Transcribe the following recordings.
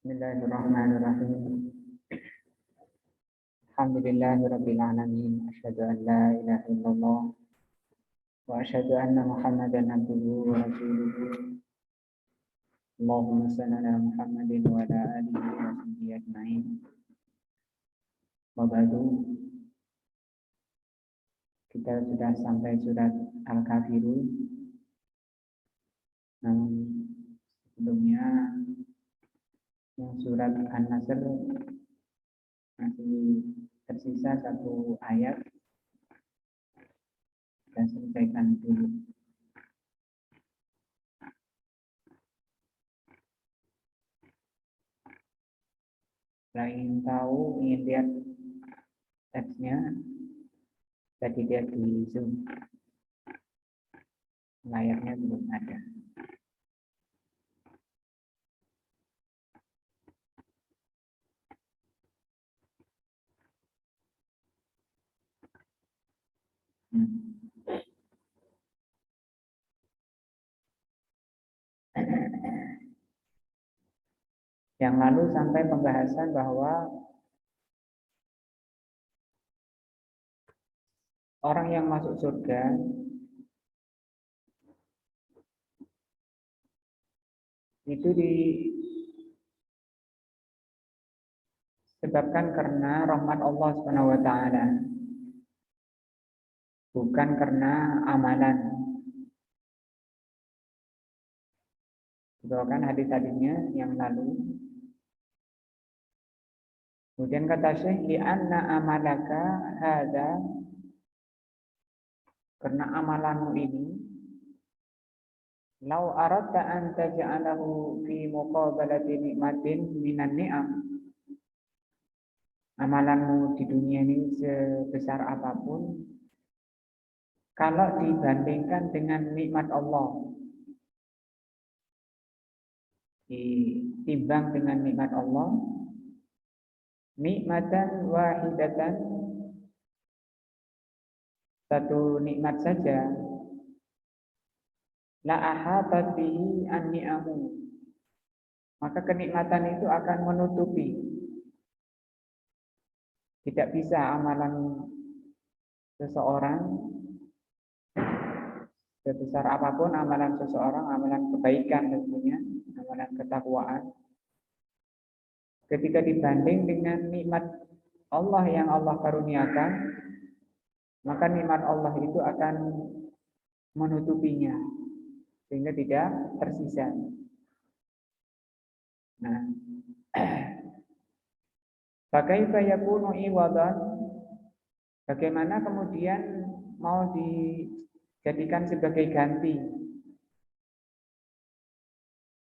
Bismillahirrahmanirrahim. Alhamdulillahirabbil alamin. Asyhadu an la ilaha illallah wa asyhadu anna Muhammadan abduhu wa rasuluhu. Allahumma shalli ala Muhammadin wa ala alihi wa sahbihi ajma'in. Wa ba'du. Kita sudah sampai surat Al-Kafirun. Namun sebelumnya yang surat An-Nasr masih tersisa satu ayat, kita selesaikan dulu. Kalau ingin tahu, ingin lihat teksnya, tadi lihat di Zoom, layarnya belum ada. Yang lalu sampai pembahasan bahwa orang yang masuk surga itu disebabkan karena rahmat Allah Subhanahu wa taala, bukan karena amalan. Kan hadis-hadisnya yang lalu. Kemudian kata Syekh, li'anna amalaka hada, karena amalanmu ini, lau aradta an taj'alahu fi muqabalati nikmatin minan ni'am, amalanmu di dunia ini sebesar apapun, kalau dibandingkan dengan nikmat Allah, ditimbang dengan nikmat Allah, nikmatan wahidatan, satu nikmat saja, la ahatat bihi an-ni'amu, maka kenikmatan itu akan menutupi. Tidak bisa amalan seseorang sebesar apapun amalan seseorang, amalan kebaikan tentunya, amalan ketakwaan, ketika dibanding dengan nikmat Allah yang Allah karuniakan, maka nikmat Allah itu akan menutupinya sehingga tidak tersisa. Nah, fakaifa yakunu iwadan, bagaimana kemudian mau dijadikan sebagai ganti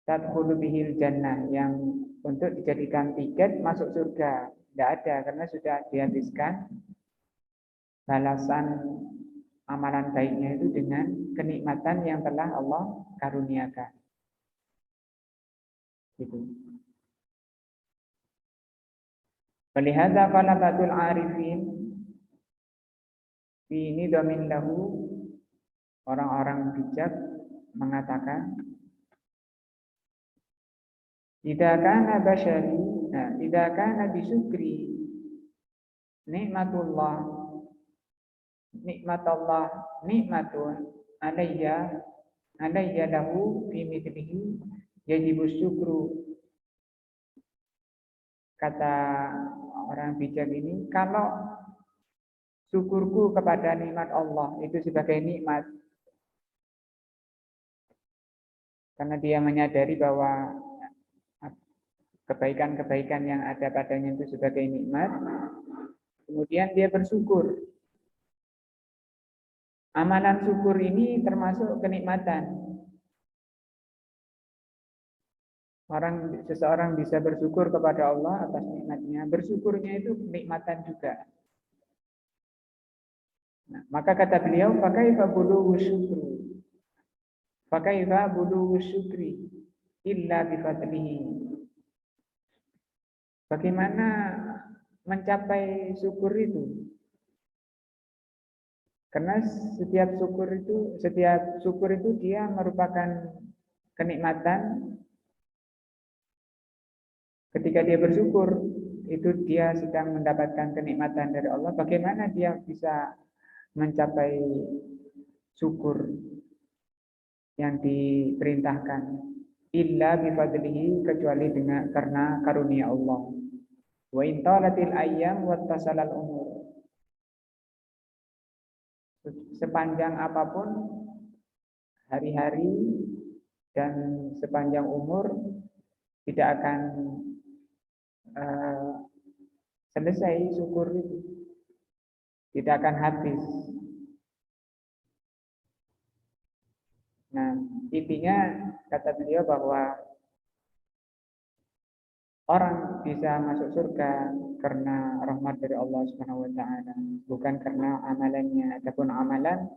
tadkhulu bihil jannah, yang untuk dijadikan tiket masuk surga. Tidak ada, karena sudah dihabiskan balasan amalan baiknya itu dengan kenikmatan yang telah Allah karuniakan. Gitu. Walihada qala ba'dul arifin fi nidamin lahu, orang-orang bijak mengatakan, idza kana basyari, idza kana bisyukri nikmatullah nikmatun alayya lahu fi mithlihi yajibu syukru. Kata orang bijak ini, kalau syukurku kepada nikmat Allah itu sebagai nikmat, karena dia menyadari bahwa kebaikan-kebaikan yang ada padanya itu sebagai nikmat, kemudian dia bersyukur. Amalan syukur ini termasuk kenikmatan. Seseorang bisa bersyukur kepada Allah atas nikmatnya. Bersyukurnya itu kenikmatan juga. Nah, maka kata beliau, fakaifa bulughu syukri, fakaifa bulughu syukri illa bi fadlihi. Bagaimana mencapai syukur itu? Karena setiap syukur itu dia merupakan kenikmatan Ketika dia bersyukur, itu dia sedang mendapatkan kenikmatan dari Allah. Bagaimana dia bisa mencapai syukur yang diperintahkan? Illa bifadlihi, kecuali dengan karena karunia Allah. Wa intalatil ayyam wattasalal umur. Sepanjang apapun hari-hari dan sepanjang umur tidak akan selesai syukur itu, tidak akan habis. Nah, intinya kata beliau bahwa orang bisa masuk surga karena rahmat dari Allah Subhanahu wa taala, bukan karena amalannya. Adapun amalan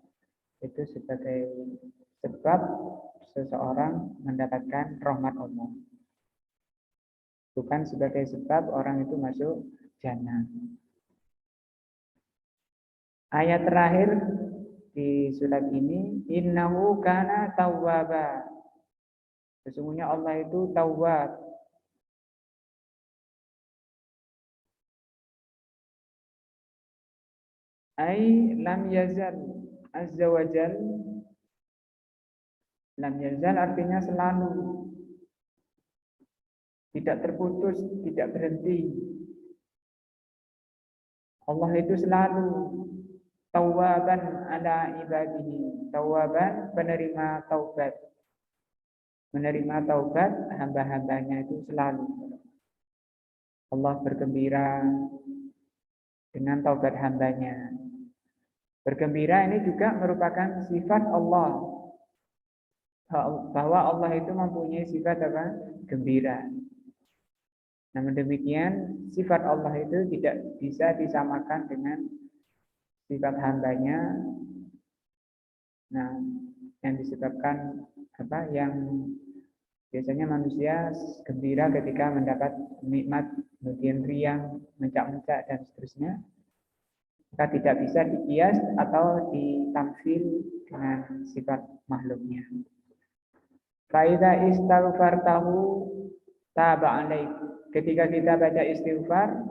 itu sebagai sebab seseorang mendapatkan rahmat Allah, bukan sebagai sebab orang itu masuk jannah. Ayat terakhir di surat ini, innahu kana tawwaba. Sesungguhnya Allah itu tawwab. Ai lam yazal azza wa jal. Lam yazal artinya selalu, tidak terputus, tidak berhenti. Allah itu selalu tawwaban ala ibadihi. Tawwaban, penerima taubat. Menerima taubat hamba-hambanya itu selalu. Allah bergembira dengan taubat hambanya. Bergembira ini juga merupakan sifat Allah, bahwa Allah itu mempunyai sifat apa? Gembira. Namun demikian, sifat Allah itu tidak bisa disamakan dengan sifat hambanya. Nah, yang disebabkan apa? Yang biasanya manusia gembira ketika mendapat nikmat, kemudian riang, mencak-mencak dan seterusnya. Maka tidak bisa dikias atau ditamsil dengan sifat makhluknya. Faida istaghfartahu taba alaik. Ketika kita baca istighfar,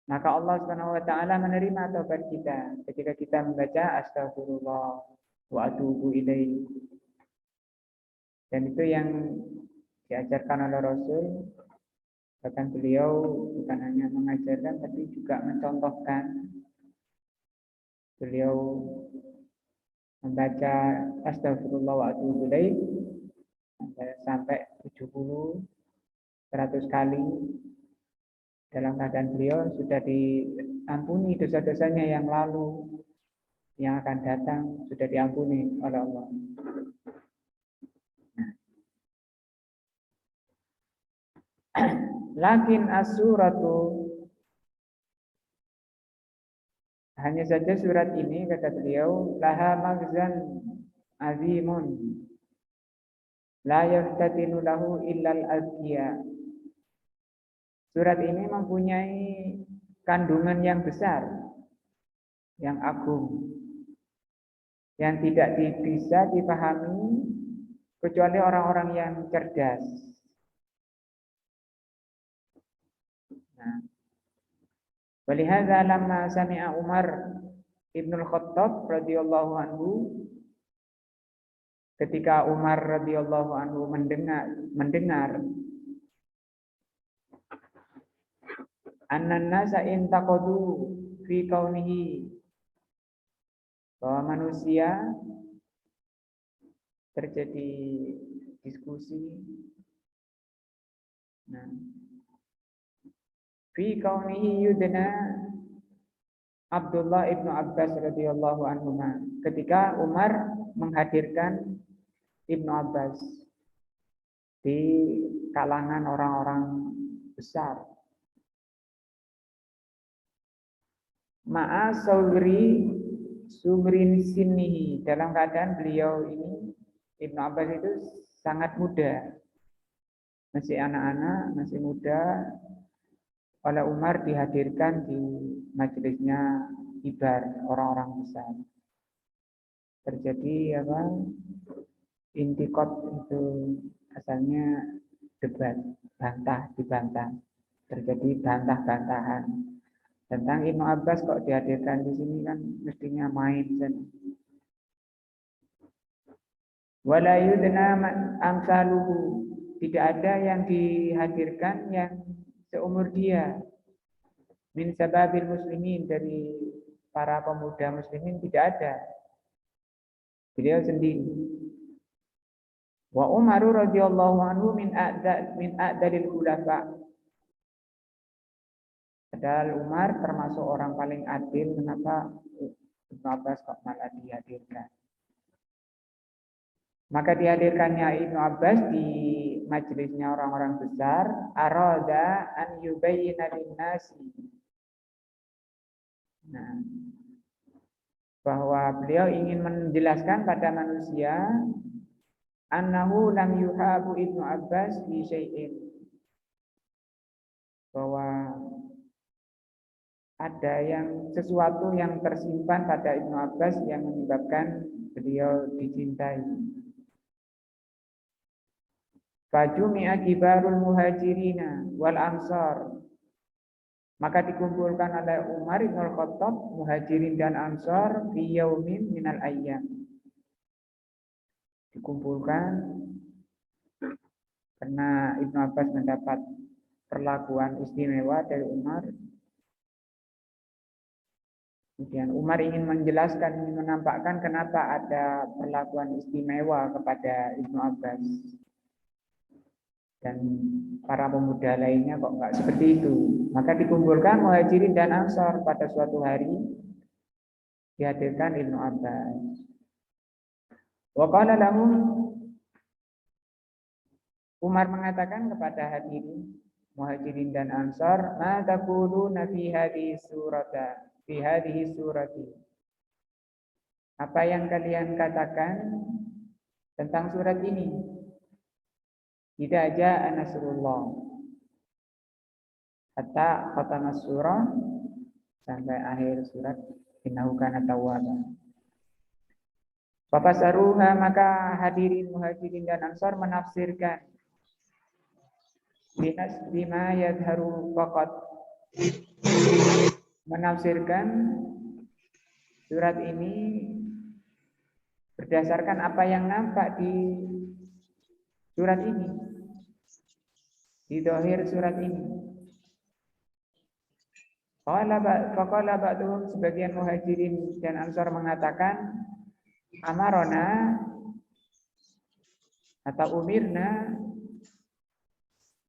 maka Allah Subhanahu wa taala menerima taubat kita. Ketika kita membaca astagfirullah wa atubu ilaih. Dan itu yang diajarkan oleh Rasul. Bahkan beliau bukan hanya mengajarkan tapi juga mencontohkan. Beliau membaca astagfirullah wa atubu ilaih sampai 70 100 kali. Dalam keadaan beliau sudah diampuni dosa-dosanya yang lalu, yang akan datang sudah diampuni oleh Allah. Lakin as-suratu, hanya saja surat ini kata beliau, laha maghzan azimun la yaftatinu lahu illal azkiya. Surat ini mempunyai kandungan yang besar, yang agung, yang tidak bisa dipahami kecuali orang-orang yang cerdas. Nah, walihadza lamma sami'a Umar Ibnul Khattab radhiyallahu anhu, ketika Umar radhiyallahu anhu mendengar annan nasa intaqadu fi kaunihi, bahwa manusia terjadi diskusi. Nah, fi kaunihi yudna Abdullah ibnu Abbas radhiyallahu anhu, ketika Umar menghadirkan Ibnu Abbas di kalangan orang-orang besar. Ma'a sugrin sinihi, dalam keadaan beliau ini Ibnu Abbas itu sangat muda, masih anak-anak, masih muda. Oleh Umar dihadirkan di majelisnya kibar, orang-orang besar. Terjadi apa? Intikot, itu asalnya debat. dibantah. Terjadi bantah-bantahan tentang Ibnu Abbas kok dihadirkan di sini kan mestinya main saja. Wala yudna amsaluhu, tidak ada yang dihadirkan yang seumur dia min sababil muslimin, dari para pemuda muslimin tidak ada. Beliau sendiri. Wa Umar radhiyallahu anhu min a'dalil khulafa. Padahal Umar termasuk orang paling adil, kenapa Ibnu Abbas kok malah dihadirkan? Maka dihadirkannya Ibnu Abbas di majelisnya orang-orang besar, arada an yubayyina lin-nasi. Nah, bahwa beliau ingin menjelaskan pada manusia annahu lam yuhabu Ibnu Abbas bi syai'in, bahwa ada sesuatu yang tersimpan pada Ibnu Abbas yang menyebabkan beliau dicintai. Fajumi'a kibarul muhajirina wal ansar, maka dikumpulkan oleh Umar bin Khattab muhajirin dan ansar fi yaumin minal ayyam. Dikumpulkan karena Ibnu Abbas mendapat perlakuan istimewa dari Umar. Kemudian Umar ingin menjelaskan, ingin menampakkan kenapa ada perlakuan istimewa kepada Ibnu Abbas. Dan para pemuda lainnya kok enggak seperti itu. Maka dikumpulkan muhajirin dan ansar pada suatu hari, dihadirkan Ibnu Abbas. Wa qala lahum, Umar mengatakan kepada hadirin muhajirin dan ansar, ma taquluna fi hadhihi surati. Apa yang kalian katakan tentang surat ini? Idza jaa nasrullah, hatta khatama surah, sampai akhir surat innahu kana tawwaba. Fafasaruha, maka hadirin muhajirin dan ansar menafsirkan binas bima yadharu faqat, menafsirkan surat ini berdasarkan apa yang nampak di surat ini, di zahir surat ini. Faqala ba'duhum, sebagian muhajirin dan ansar mengatakan, amarona atau umirna,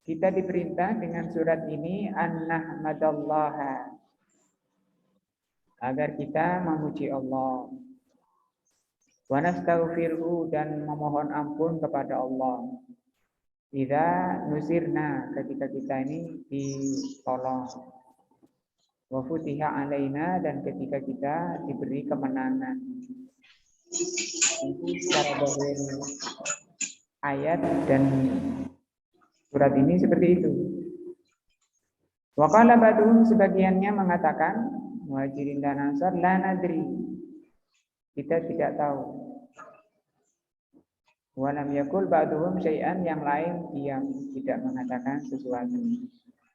kita diperintah dengan surat ini an-nahmadallaha, agar kita memuji Allah, wa nastaghfiruhu, dan memohon ampun kepada Allah, idza nusirna, ketika kita ini ditolong, wa futiha alaina, dan ketika kita diberi kemenangan. Itu secara zahir ayat dan surat ini seperti itu. Wa qala ba'duhum, sebagiannya mengatakan muhajirin dan ansar, la nadri, kita tidak tahu. Wa lam yakul ba'duhum syai'an, yang lain diam, tidak mengatakan sesuatu.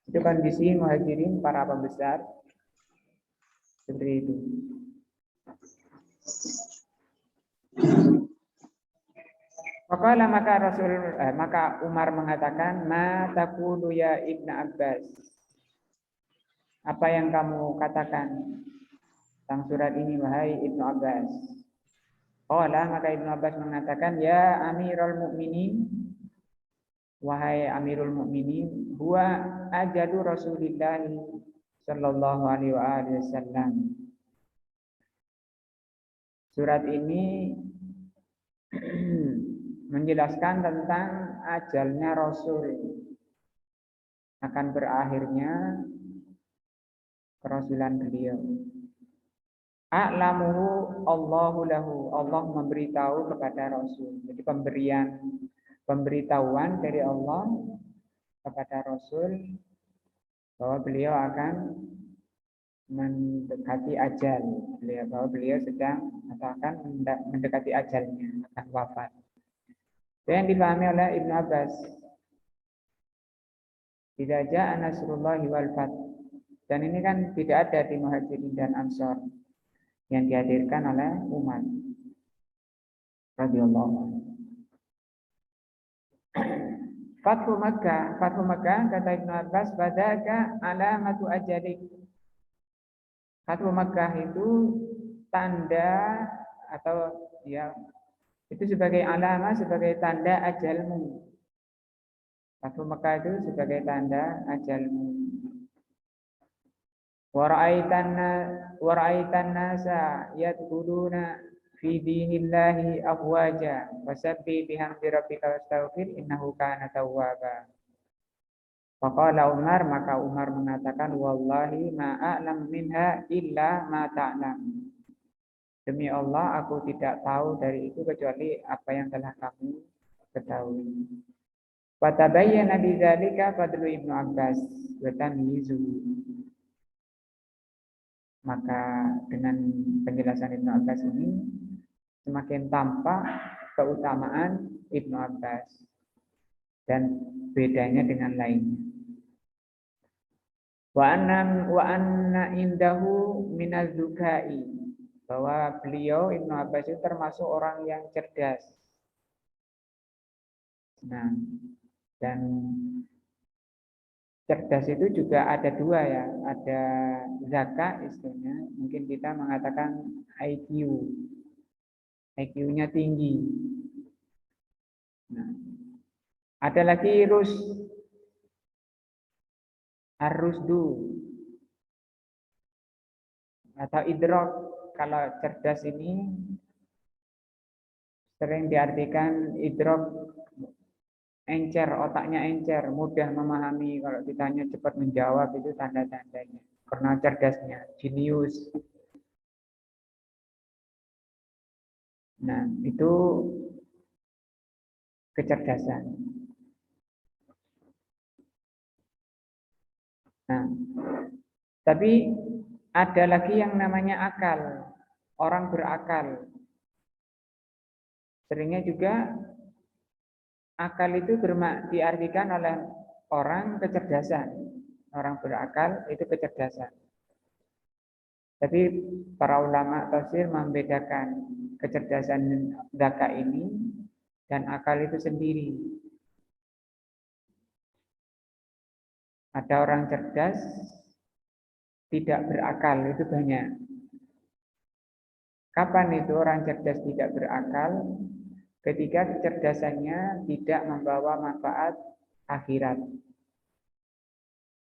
Itu kondisi muhajirin, para pembesar, seperti itu. Faqala, maka Umar mengatakan, ma taqulu ya Ibnu Abbas, apa yang kamu katakan tentang surat ini wahai Ibnu Abbas? Qala, maka Ibnu Abbas mengatakan, ya Amirul Mukminin, wahai Amirul Mukminin, huwa ajalu Rasulillah sallallahu alaihi wasallam. Surat ini menjelaskan tentang ajalnya Rasul, akan berakhirnya kerasulan beliau. A'lamuhu Allahu lahu, Allah memberitahu kepada Rasul. Jadi pemberitahuan dari Allah kepada Rasul bahwa beliau akan mendekati ajal, bahwa beliau sedang atau akan mendekati ajalnya, akan wafat. Itu yang dipahami oleh Ibnu Abbas. Idza jaa nasrullahi wal fath. Dan ini kan tidak ada di Muhajirin dan Ansor yang dihadirkan oleh Umar radhiyallahu anhu. Fathu Makkah kata Ibnu Abbas, badaka alamatu ajalik. Fathu Makkah itu tanda atau ya itu sebagai alama, sebagai tanda ajalmu. Fathu Makkah itu sebagai tanda ajalmu. Wara'aitan nasa yadkhuluna fi dinillahi afwaja wasabbih bihamdi rabbika wastaghfir innahu kana tawwaba. Faqala Umar, maka Umar mengatakan, wallahi ma a'lam minha illa ma ta'lam. Demi Allah, aku tidak tahu dari itu kecuali apa yang telah kamu ketahui. Fatabayyana bidzalika fadlu Ibnu Abbas wa tamyizu. Maka dengan penjelasan Ibnu Abbas ini semakin tampak keutamaan Ibnu Abbas dan bedanya dengan lainnya. Wa anna indahu minaz zukai, bahwa beliau Ibnu Abbas itu termasuk orang yang cerdas. Nah, dan cerdas itu juga ada dua ya, ada zaka istilahnya, mungkin kita mengatakan IQ, IQ-nya tinggi. Nah, ada lagi ar-rusdu atau idrok. Kalau cerdas ini sering diartikan idrok, encer, otaknya encer, mudah memahami. Kalau ditanya cepat menjawab, itu tanda-tandanya. Karena cerdasnya, jenius. Nah, itu kecerdasan. Nah, tapi ada lagi yang namanya akal. Orang berakal. Seringnya juga akal itu diartikan oleh orang kecerdasan. Orang berakal itu kecerdasan. Tapi para ulama tafsir membedakan kecerdasan zaka ini dan akal itu sendiri. Ada orang cerdas tidak berakal, itu banyak. Kapan itu orang cerdas tidak berakal? Ketika kecerdasannya tidak membawa manfaat akhirat.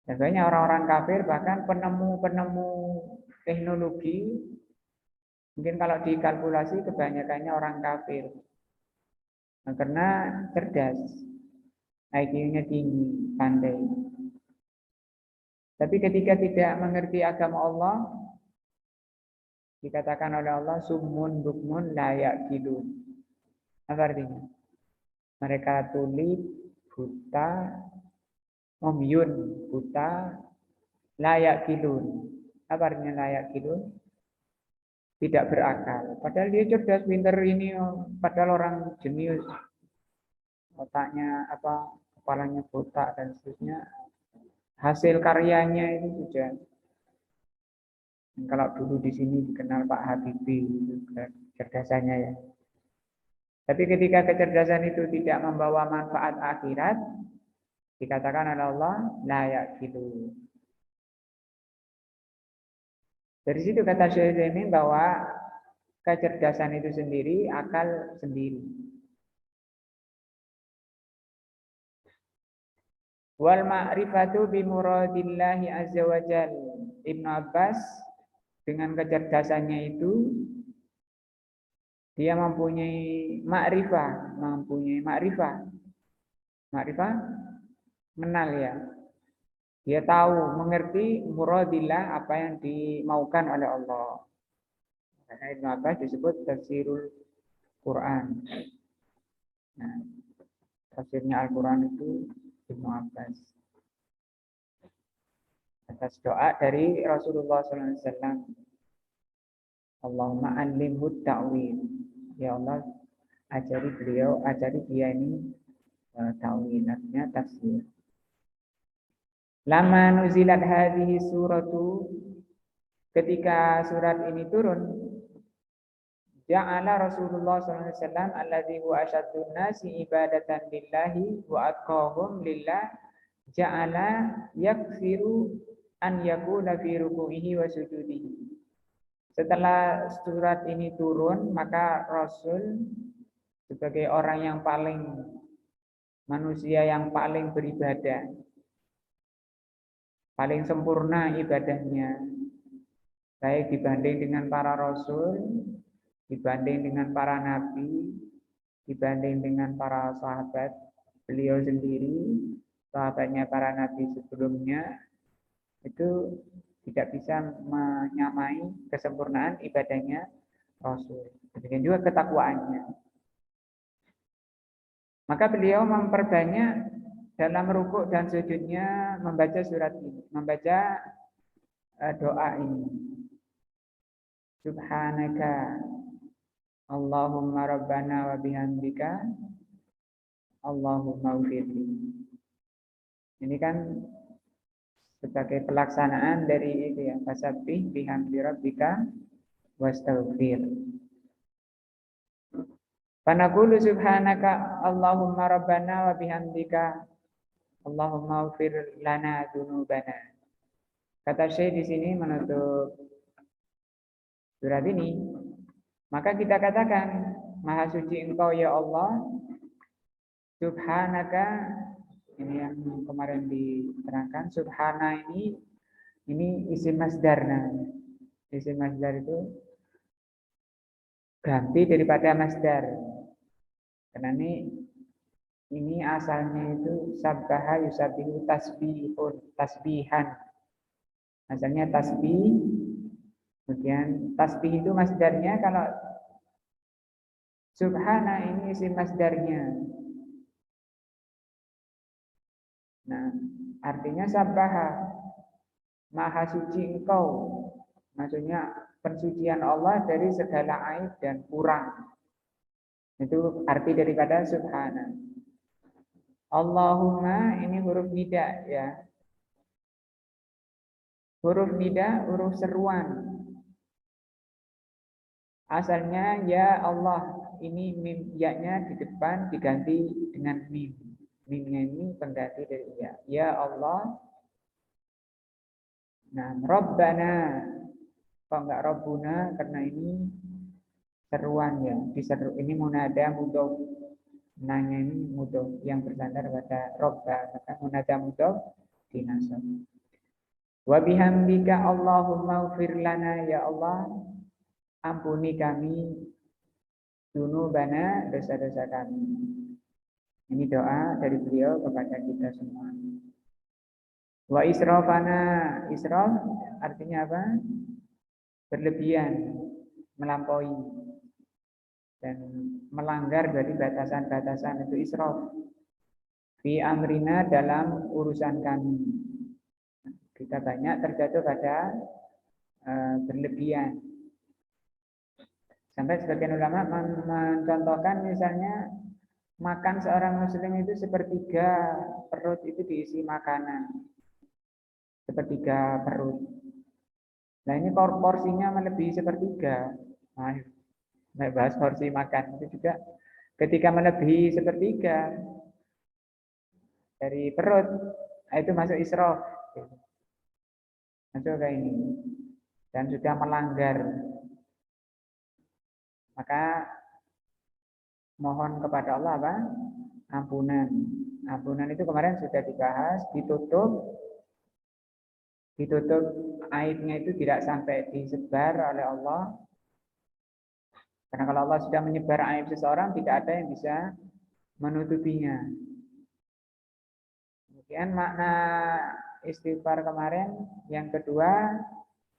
Dan banyak orang-orang kafir, bahkan penemu-penemu teknologi, mungkin kalau dikalkulasi kebanyakannya orang kafir. Nah, karena cerdas, IQ-nya tinggi, pandai. Tapi ketika tidak mengerti agama Allah, dikatakan oleh Allah, summun bukmun la ya'qilun. Apa artinya? Mereka tuli, buta, umyun, buta, la ya'qilun. Apa artinya la ya'qilun? Tidak berakal. Padahal dia cerdas, pintar ini, padahal orang jenius. Otaknya apa, kepalanya botak dan seterusnya. Hasil karyanya itu sudah. Kalau dulu di sini dikenal Pak Habibie, itu kecerdasannya ya. Tapi ketika kecerdasan itu tidak membawa manfaat akhirat, dikatakan oleh Allah, layak gitu. Dari situ kata Syekh Utsaimin bahwa kecerdasan itu sendiri, akal sendiri. Wal ma'rifatu bi muradillahi azza wa jal. Ibnu Abbas dengan kecerdasannya itu dia mempunyai ma'rifah, Ma'rifah mengenal ya. Dia tahu, mengerti muradillah, apa yang dimaukan oleh Allah. Karena Ibnu Abbas disebut tafsirul Quran. Nah, tafsirnya Al-Quran itu Ibnu Abbas. Atas doa dari Rasulullah SAW. Allahumma allimhu ta'wil. Ya Allah, ajari dia ini ta'wil, artinya tafsir. Lama nuzilat hadhihi suratu, ketika surat ini turun, ja'ala Rasulullah SAW alladzi huwa asyaddun nasi ibadatan lillahi wa atqahum lillah ja'ala yaksiru an yakuna fi ruku'ihi wa sujudihi. Setelah surat ini turun, maka Rasul sebagai orang yang paling manusia yang paling beribadah, paling sempurna ibadahnya, baik dibanding dengan para rasul, dibanding dengan para nabi, dibanding dengan para sahabat beliau sendiri, sahabatnya para nabi sebelumnya, itu tidak bisa menyamai kesempurnaan ibadahnya Rasul. Demikian juga ketakwaannya. Maka beliau memperbanyak dalam rukuk dan sujudnya membaca surat ini, membaca doa ini. Subhanaka Allahumma rabbana wa bihamdika Allahumma ufirli. Ini kan sebagai pelaksanaan dari itu ya, fasabbih bihamdi rabbika wastaghfir. Fanaqulu subhanaka Allahumma rabbana wa bihamdika Allahumma ufir lana dzunubana. Kata Syekh di sini menutup surat ini, maka kita katakan, Maha suci Engkau ya Allah, subhanaka, ini yang kemarin diterangkan, subhana ini isim masdar. Nah, isim masdar itu ganti daripada masdar. Karena ini asalnya itu sabbaha yusabbihu tasbihan. Asalnya tasbih, kemudian tasbih itu masdarnya, kalau subhana ini isim masdarnya. Nah, artinya sabbaha, maha suci engkau. Maksudnya pensucian Allah dari segala aib dan kurang. Itu arti daripada subhana. Allahumma ini huruf nida ya. Huruf nida, huruf seruan. Asalnya ya Allah, ini mim ya-nya di depan diganti dengan mim. Mimnya ini pengganti dari ya. Ya Allah. Nah, Rabbana. Kok enggak Rabbuna? Karena ini seruan ya. Diseru, ini munada mudhof. Nanya ini mudhof yang bersandar pada Robba. Maka munada mudhof dinasab. Wa bihamdika Allahumma ufir lana ya Allah. Ampuni kami dzunubana, dosa-dosa kami. Ini doa dari beliau kepada kita semua. Wa israfana, israf artinya apa? Berlebihan, melampaui dan melanggar dari batasan-batasan, itu israf. Fi amrina, dalam urusan kami. Kita banyak terjatuh pada berlebihan. Sampai sebagian ulama mencontohkan misalnya makan seorang muslim itu sepertiga perut itu diisi makanan. Sepertiga perut. Nah ini porsinya melebihi sepertiga. Nah, bahas porsi makan itu juga ketika melebihi sepertiga dari perut, itu masuk israf. Masuk ke ini. Dan sudah melanggar. Maka mohon kepada Allah apa? Ampunan. Ampunan itu kemarin sudah dibahas, ditutup aibnya itu tidak sampai disebar oleh Allah. Karena kalau Allah sudah menyebar aib seseorang, tidak ada yang bisa menutupinya. Kemudian makna istighfar kemarin, yang kedua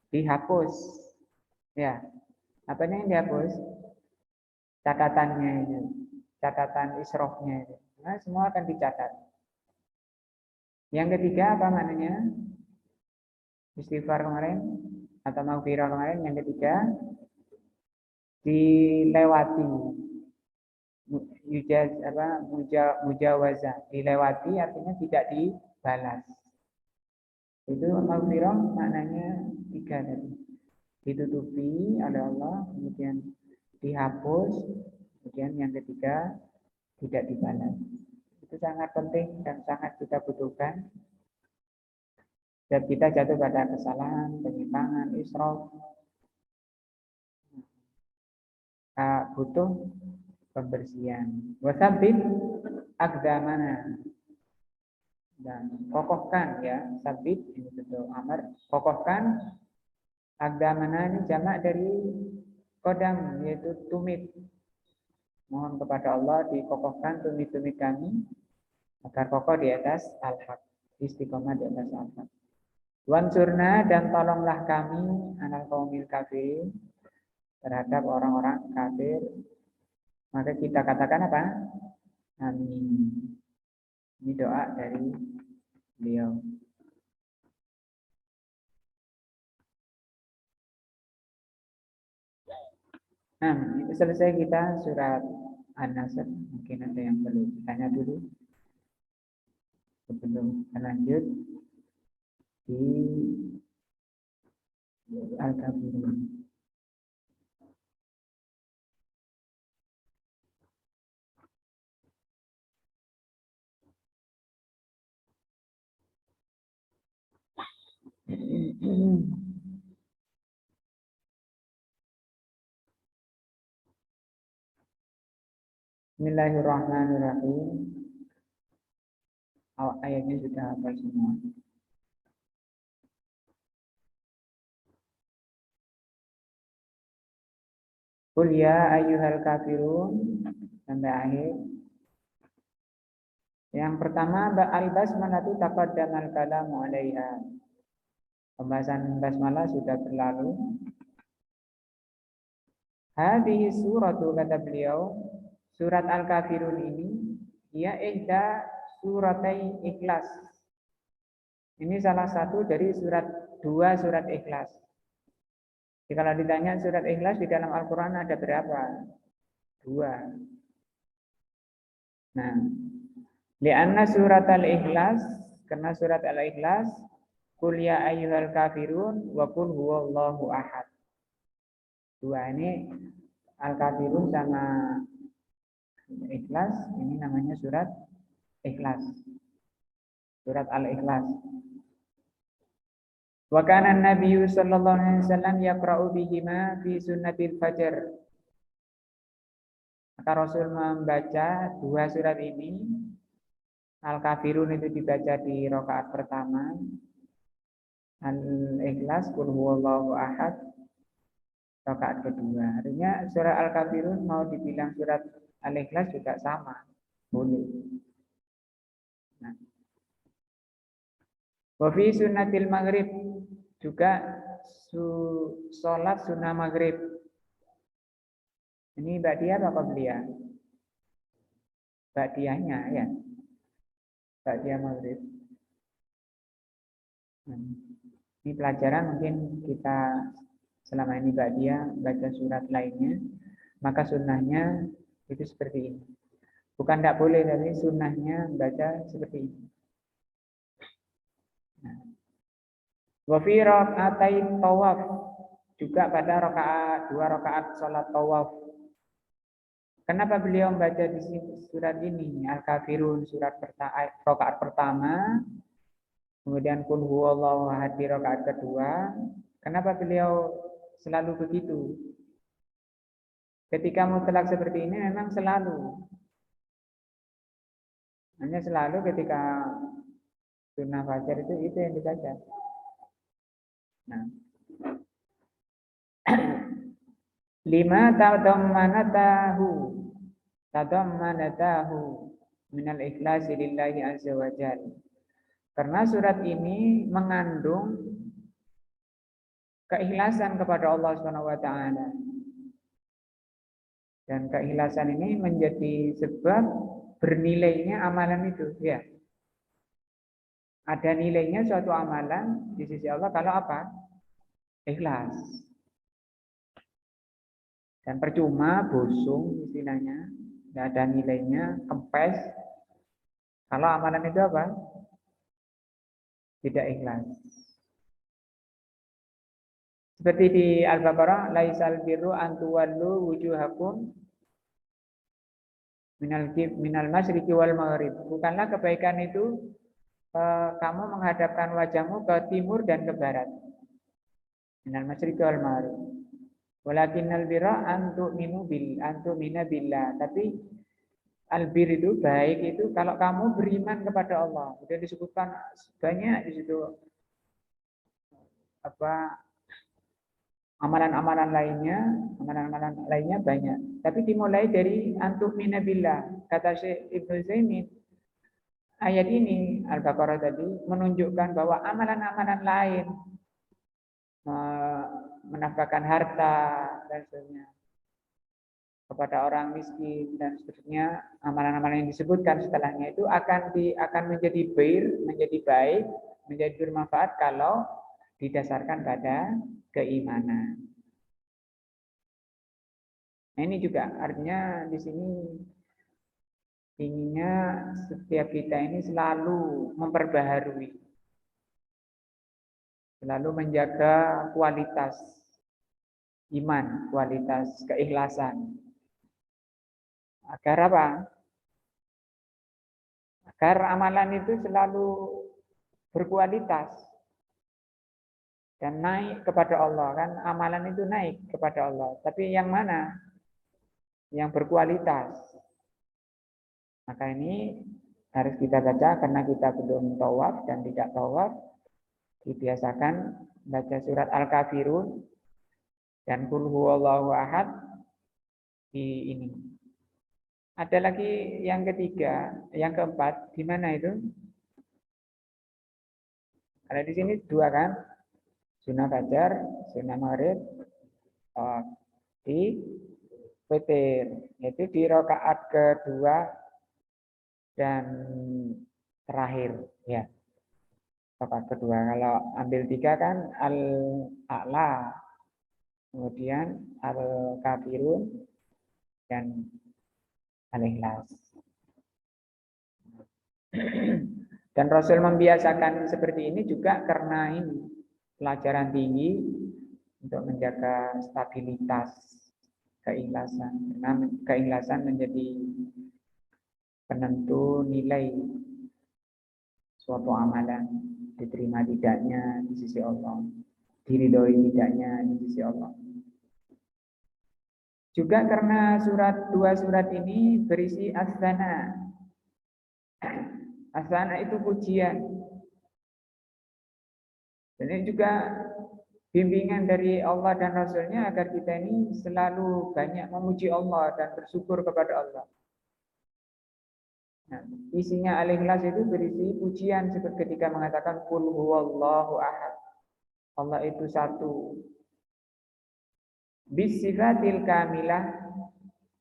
dihapus. Ya, apanya yang dihapus? Catatannya itu, catatan israfnya itu. Nah, semua akan dicatat. Yang ketiga apa maknanya? Istighfar kemarin atau maghfirah kemarin, yang ketiga dilewati. Mujawazah, dilewati artinya tidak dibalas. Itu maghfirah maknanya 3 tadi. Ditutupi oleh Allah, kemudian dihapus, kemudian yang ketiga tidak dibalas. Itu sangat penting dan sangat kita butuhkan. Dan kita jatuh pada kesalahan, penyimpangan, israf, butuh pembersihan. Wasabit aqdamana, dan kokohkan ya, sabit ini bentuk amar, kokohkan. Aqdamana ini jamak dari kodam, yaitu tumit. Mohon kepada Allah dikokohkan tumit-tumit kami agar kokoh di atas al-haq, istiqomah di atas al-haq. Wansurna, dan tolonglah kami anal kaumil kafirin, terhadap orang-orang kafir. Maka kita katakan apa? Amin. Ini doa dari beliau. Nah, itu selesai kita surat An-Nasr. Mungkin ada yang perlu ditanya dulu sebelum lanjut di Al-Kafirun. Bismillahirrahmanirrahim. Ayatnya sudah hafal semua. Qul ya ayyuhal kafirun, sampai akhir. Yang pertama, al-basmalah itu taqaddamal kalamu 'alaiha. Pembahasan basmalah sudah berlalu. Hadhihi suratu, kata beliau, surat Al-Kafirun ini ia ihda suratai Ikhlas. Ini salah satu dari dua surat Ikhlas. Jadi kalau ditanya surat Ikhlas di dalam Al-Quran ada berapa? 2. Nah, li'anna surat Al-Ikhlas, karena surat Al-Ikhlas, Qul ya ayyuhal kafirun wa qul huwallahu ahad. 2 ini Al-Kafirun sama Ikhlas, ini namanya surat Ikhlas. Surat Al-Ikhlas. Wa kana an-nabiyyu sallallahu alaihi wasallam yaqra'u bihima fi sunnatil fajr. Maka Rasul membaca 2 surat ini. Al-Kafirun itu dibaca di rakaat pertama. Al-Ikhlas, Qul huwallahu ahad, rakaat kedua. Artinya surat Al-Kafirun mau dibilang surat Al-Ikhlas juga sama. Boleh. Nah. Wa fi sunnatil maghrib, juga sholat sunnah maghrib. Ini ba'diyah apa qabliyah? Ba'diyahnya ya. Ba'diyah maghrib. Ini pelajaran mungkin kita selama ini ba'diyah baca surat lainnya, maka sunnahnya itu seperti ini. Bukan tidak boleh, tapi sunnahnya baca seperti ini. Wa fi raka'atain tawaf, juga pada rakaat 2 rakaat salat tawaf. Kenapa beliau membaca di surat ini Al-Kafirun surat rakaat pertama, kemudian Qul huwallahu ahad di rakaat kedua? Kenapa beliau selalu begitu? Ketika mutlak seperti ini memang selalu. Hanya selalu ketika sunnah fajar itu yang dibaca. Nah. 5 tadammanatahu minal ikhlasi lillahi azza wa jalla. Karena surat ini mengandung keikhlasan kepada Allah Subhanahu wa taala. Dan keikhlasan ini menjadi sebab bernilainya amalan itu, ya. Ada nilainya suatu amalan di sisi Allah kalau apa? Ikhlas. Dan percuma bosong istilahnya, tidak ada nilainya, kempes. Kalau amalan itu apa? tidak ikhlas. Seperti di Al-Baqarah, laisal birru an tuwallu wujuhakum minal masyriqi wal maghrib. Bukanlah kebaikan itu kamu menghadapkan wajahmu ke timur dan ke barat. Minal masyriqi wal maghrib. Walakinnal birra an tu'mina billah. Tapi albir itu baik itu kalau kamu beriman kepada Allah. Sudah disebutkan banyak di situ amalan-amalan lainnya banyak. Tapi dimulai dari antuk minabillah. Kata Syekh Ibnu Zaimin, ayat ini Al-Baqarah tadi menunjukkan bahwa amalan-amalan lain, menafkahkan harta dan sebagainya kepada orang miskin dan seterusnya, amalan-amalan yang disebutkan setelahnya itu akan menjadi menjadi baik, menjadi bermanfaat kalau didasarkan pada keimanan. Nah, ini juga artinya di sini inginnya setiap kita ini selalu memperbaharui, selalu menjaga kualitas iman, kualitas keikhlasan. Agar apa? Agar amalan itu selalu berkualitas dan naik kepada Allah. Kan amalan itu naik kepada Allah. Tapi yang mana? Yang berkualitas. Maka ini harus kita baca karena kita belum tawaf dan tidak tawaf. Dibiasakan baca surat Al-Kafirun dan Qul huwallahu ahad di ini. Ada lagi yang ketiga, yang keempat, di mana itu? Ada di sini dua kan? Sunnah fajar, sunnah maghrib, di witir. Itu di rakaat kedua dan terakhir. Ya, rakaat kedua. Kalau ambil tiga kan al-a'la, kemudian al-kafirun dan al-ikhlas. Dan Rasul membiasakan seperti ini juga karena ini pelajaran tinggi untuk menjaga stabilitas keikhlasan. Karena keikhlasan menjadi penentu nilai suatu amalan, diterima tidaknya di sisi Allah, diridhoi tidaknya di sisi Allah. Juga karena dua surat ini berisi as-sana. As-sana itu pujian. Dan ini juga bimbingan dari Allah dan Rasulnya agar kita ini selalu banyak memuji Allah dan bersyukur kepada Allah. Nah, isinya Al-Ikhlas itu berisi pujian seperti ketika mengatakan Qul huwallahu ahad. Allah itu satu. Bisifatil kamilah,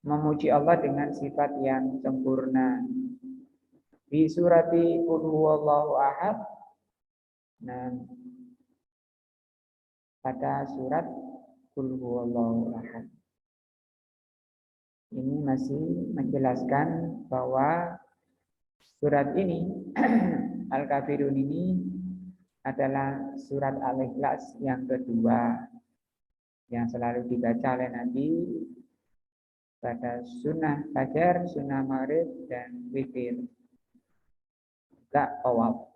memuji Allah dengan sifat yang sempurna. Di surati Qul huwallahu ahad. Nah, pada surat Qul huwallahu ahad. Ini masih menjelaskan bahwa surat ini Al-Kafirun ini adalah surat Al-Ikhlas yang kedua yang selalu dibaca oleh Nabi pada sunnah fajar, sunnah maghrib dan witir. Juga tawaf.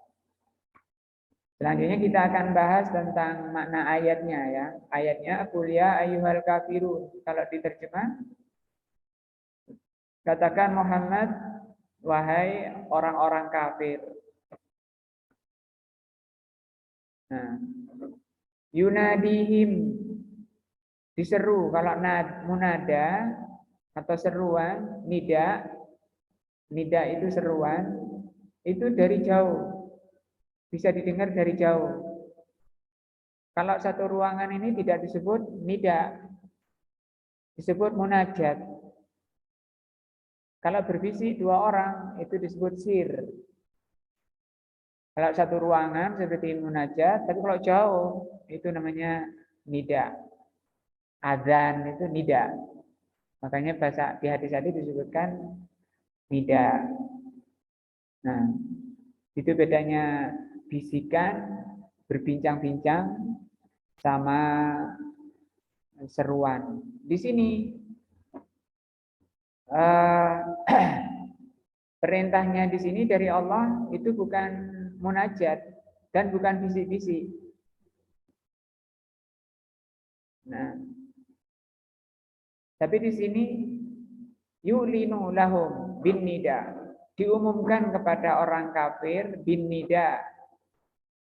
Selanjutnya kita akan bahas tentang makna ayatnya ya. Ayatnya qul ya ayyuhal kafirun. Kalau diterjemah katakan Muhammad, wahai orang-orang kafir. Nah, yunadihim, diseru. Kalau munada atau seruan, nida itu seruan, itu dari jauh. Bisa didengar dari jauh. Kalau satu ruangan ini tidak disebut nida, disebut munajat. Kalau berbisik dua orang itu disebut sir. Kalau satu ruangan seperti munajat, tapi kalau jauh itu namanya nida. Adzan itu nida. Makanya bahasa di hadis-hadis disebutkan nida. Nah, itu bedanya bisikan, berbincang-bincang sama seruan. Di sini perintahnya di sini dari Allah itu bukan munajat dan bukan bisik-bisik. Nah, tapi di sini yu'linu lahum bin nida, diumumkan kepada orang kafir bin nida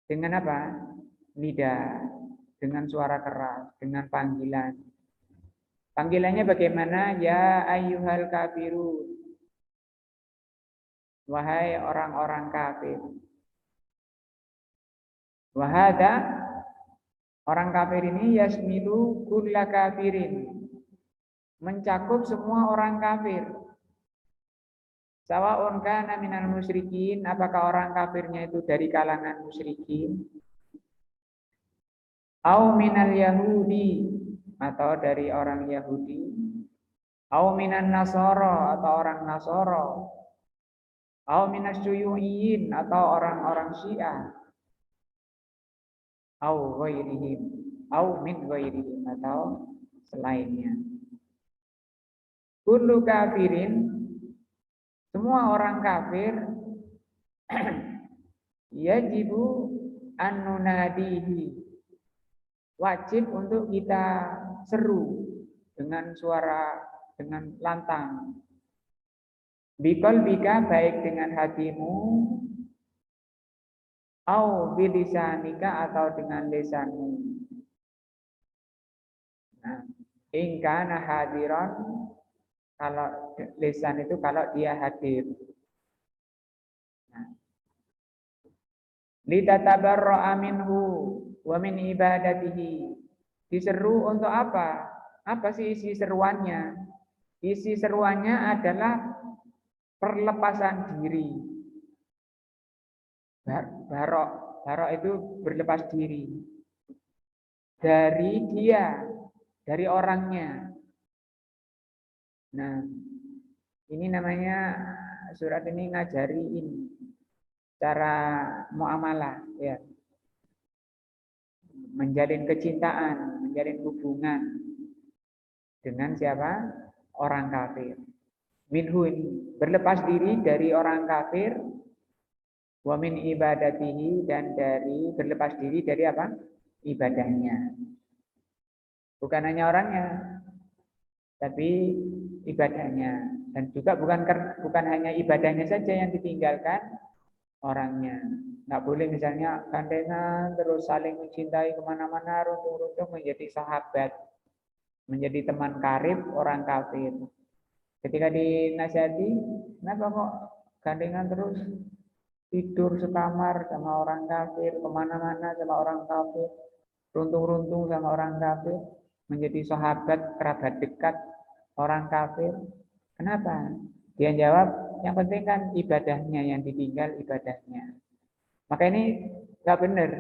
dengan apa? Nida, dengan suara keras, dengan panggilan. Panggilannya bagaimana? Ya ayyuhal kafirun, wahai orang-orang kafir. Wahada, orang kafir ini yasmilu kulla kafirin, mencakup semua orang kafir. Sawa'un kana minal musyrikin, apakah orang kafirnya itu dari kalangan musyrikin, au minal yahudi, atau dari orang Yahudi, au minan nasara, atau orang Nasara, au minas syuyu'iyyin, atau orang-orang Syiah, au ghairihim, au min ghairihim, atau selainnya. Kullu kafirin, semua orang kafir, yajibu an nunadihi, wajib untuk kita seru dengan suara, dengan lantang. Bikol bika, baik dengan hatimu, au bilisanika, atau dengan lisanmu. Nah, ingkana hadiron, kalau lisan itu kalau dia hadir. Nah, litatabarra'a minhu wa min ibadatihi. Diseru untuk apa? Apa sih isi seruannya? Isi seruannya adalah perlepasan diri. Barok itu berlepas diri dari dia, dari orangnya. Nah, ini namanya surat ini ngajari ini cara muamalah, ya, menjalin kecintaan, menjalin hubungan dengan siapa? Orang kafir. Minhu, ini berlepas diri dari orang kafir, wa min ibadatihi, dan dari berlepas diri dari apa? Ibadahnya. Bukan hanya orangnya, tapi ibadahnya. Dan juga bukan hanya ibadahnya saja yang ditinggalkan, orangnya. Nggak boleh misalnya gandengan terus saling mencintai kemana-mana, runtung-runtung menjadi sahabat, menjadi teman karib orang kafir. Ketika dinasihati, kenapa kok gandengan terus, tidur sekamar sama orang kafir, kemana-mana sama orang kafir, runtung-runtung sama orang kafir, menjadi sahabat kerabat dekat orang kafir. Kenapa? Dia jawab, yang penting kan ibadahnya yang ditinggal, ibadahnya. Maka ini nggak benar.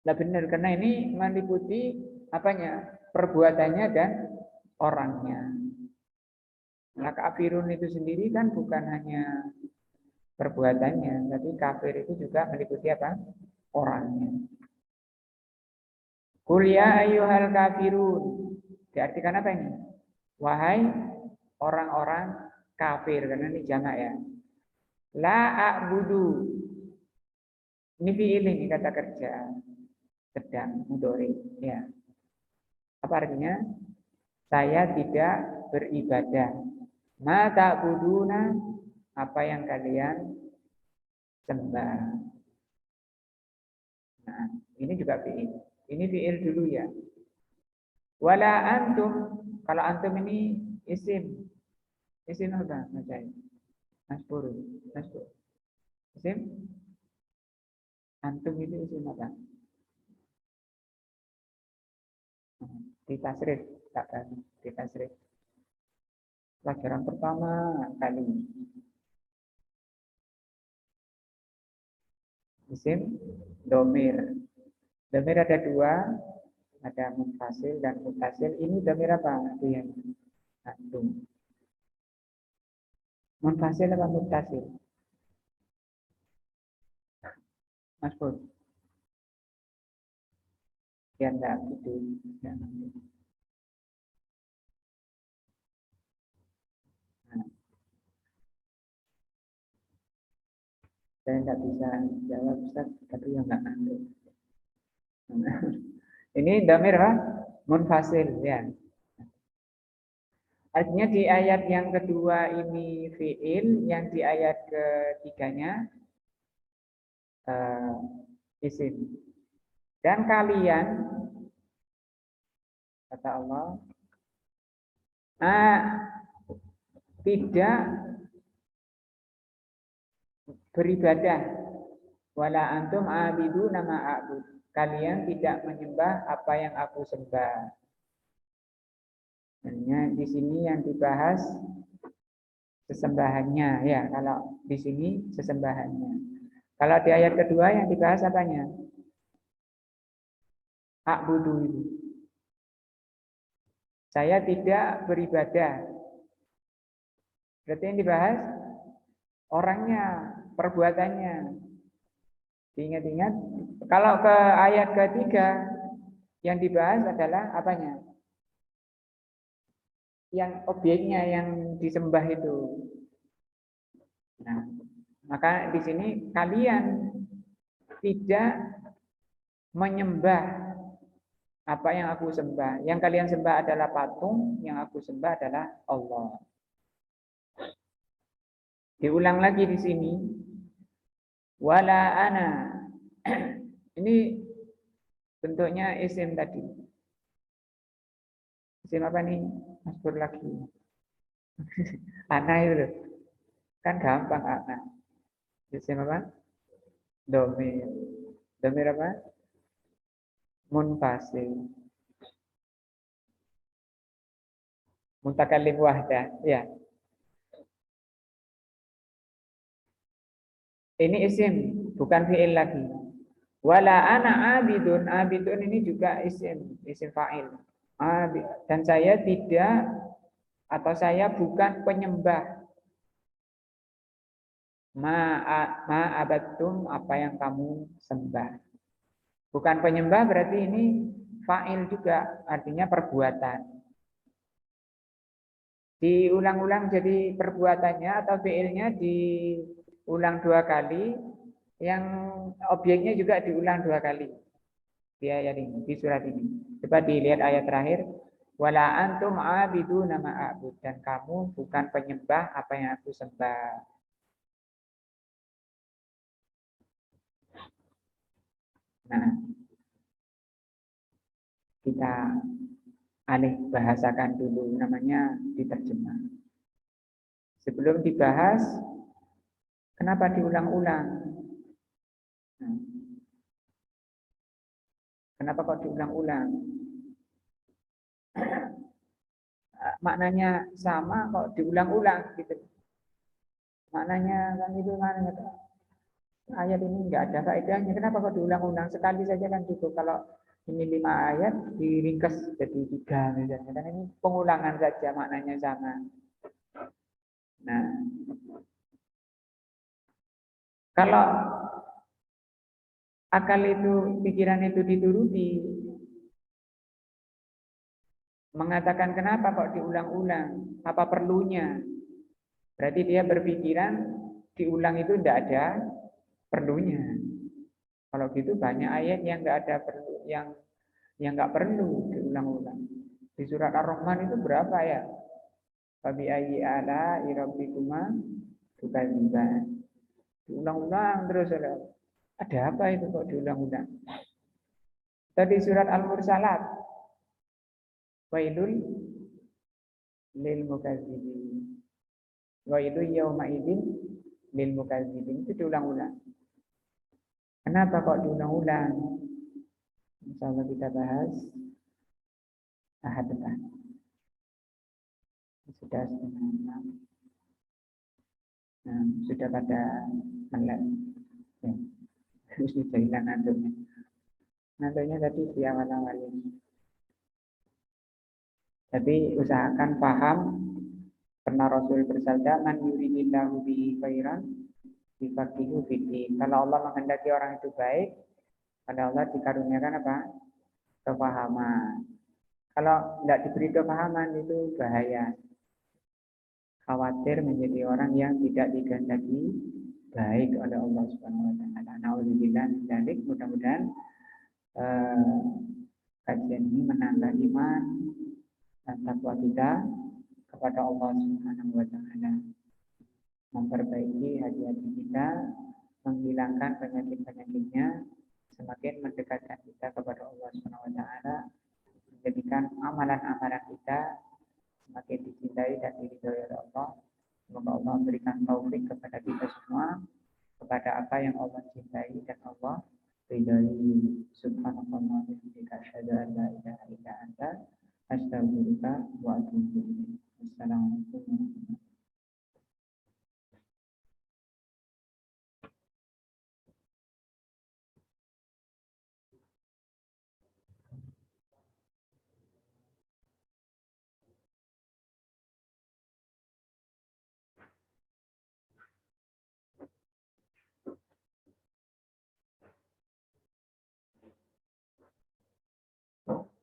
Nggak benar, karena ini meliputi apanya? Perbuatannya dan orangnya. Nah, kafirun itu sendiri kan bukan hanya perbuatannya, tapi kafir itu juga meliputi apa? Orangnya. Qul ya ayyuhal kafirun. Diartikan apa ini? Wahai orang-orang kafir, karena ini jamak ya. La a'budu. Ini fi'il, ini kata kerja. Sedang, mudhari, ya. Apa artinya? Saya tidak beribadah. Ma ta'buduna, apa yang kalian sembah. Nah, ini juga fi'il. Ini fi'il dulu ya. Wala antum, kalau antum ini isim. Isim apa? Mas Pur. Isim? Antum itu isim apa? Ditasrif, ditasrif. Pelajaran pertama kali. Isim domir. Domir ada dua, ada munfasil dan muttasil. Ini domir apa? Itu yang antum. Munfasil apa muttasil? Mas Pur, biar enggak gitu. Ya. Nah, saya nggak bisa jawab Ustaz, tapi ya nggak ngantuk. Nah, ini damir apa? Munfasil ya. Artinya di ayat yang kedua ini fi'il, yang di ayat ketiganya isim. Dan kalian, kata Allah, tidak beribadah. Wala antum abidu nama a'bud. Kalian tidak menyembah apa yang aku sembah. Hanya di sini yang dibahas sesembahannya ya. Kalau di sini sesembahannya. Kalau di ayat kedua yang dibahas apanya? A'budu itu. Saya tidak beribadah. Berarti yang dibahas orangnya, perbuatannya. Diingat-ingat, kalau ke ayat ketiga yang dibahas adalah apanya? Yang objeknya yang disembah itu. Nah, maka di sini kalian tidak menyembah apa yang aku sembah. Yang kalian sembah adalah patung, yang aku sembah adalah Allah. Diulang lagi di sini. Wala ana. Ini bentuknya isim tadi. Isim apa nih? Masbur lagi. Ana itu loh. Kan gampang ana. Isim apa? Domir. Domir apa? Munfasil. Mutakallim wahdah. Ya. Ini isim, bukan fi'il lagi. Wala ana abidun. Abidun ini juga isim fa'il. Dan saya tidak atau saya bukan penyembah ma'abattum apa yang kamu sembah. Bukan penyembah berarti ini fa'il juga, artinya perbuatan. Diulang-ulang jadi perbuatannya atau fi'ilnya diulang dua kali, yang objeknya juga diulang dua kali. Di ayat ini, di surat ini. Coba dilihat ayat terakhir. Wala antum abidu nama a'bud. Dan kamu bukan penyembah apa yang aku sembah. Nah, kita alih bahasakan dulu, namanya diterjemah. Sebelum dibahas, kenapa diulang-ulang? Nah, kenapa kok diulang-ulang? Maknanya sama kok diulang-ulang gitu. Maknanya kan itu kan ayat ini enggak ada faedahnya. Kenapa kok diulang-ulang? Sekali saja kan cukup. Kalau ini 5 ayat diringkas jadi 3 misalnya. Dan ini pengulangan saja maknanya sama. Nah, kalau akal itu, pikiran itu dituruti, mengatakan kenapa kok diulang-ulang? Apa perlunya? Berarti dia berpikiran diulang itu tidak ada perlunya. Kalau gitu banyak ayat yang enggak ada perlu, yang enggak perlu diulang-ulang. Di surat Ar-Rahman itu berapa ya? Fabi ayyi ala rabbikuma tukadziban. Diulang-ulang terus ada apa itu kok diulang-ulang? Tadi surat Al-Mursalat. Wailul lil mukadzibin. Wailul yauma idzin lil mukadzibin. Itu diulang-ulang. Kenapa kok diulang-ulang? Insyaallah kita bahas ahad depan. Sudah setengah 6. Nah, sudah pada melek. Ya. Sudah hilang ngantuknya. Ngantuknya tadi di awal-awal ini. Tapi usahakan paham. Pernah Rasul bersabda, man yuridillahu bihi khairan Difaqihu fiddin. Kalau Allah menghendaki orang itu baik, pada Allah dikaruniakan apa? Kefahaman. Kalau tidak diberi kefahaman itu bahaya. Khawatir menjadi orang yang tidak dikehendaki baik oleh Allah Subhanahu wa taala. Nauzubillah min dzalik. Mudah-mudahan kajian ini menambah iman dan takwa kita kepada Allah Subhanahu wa taala. Memperbaiki hati-hati kita, menghilangkan penyakit-penyakitnya, semakin mendekatkan kita kepada Allah Subhanahu wa taala, menjadikan amalan-amalan kita semakin dicintai dan diridhoi oleh Allah. Semoga Allah memberikan taufik kepada kita semua kepada apa yang Allah cintai dan Allah ridhoi.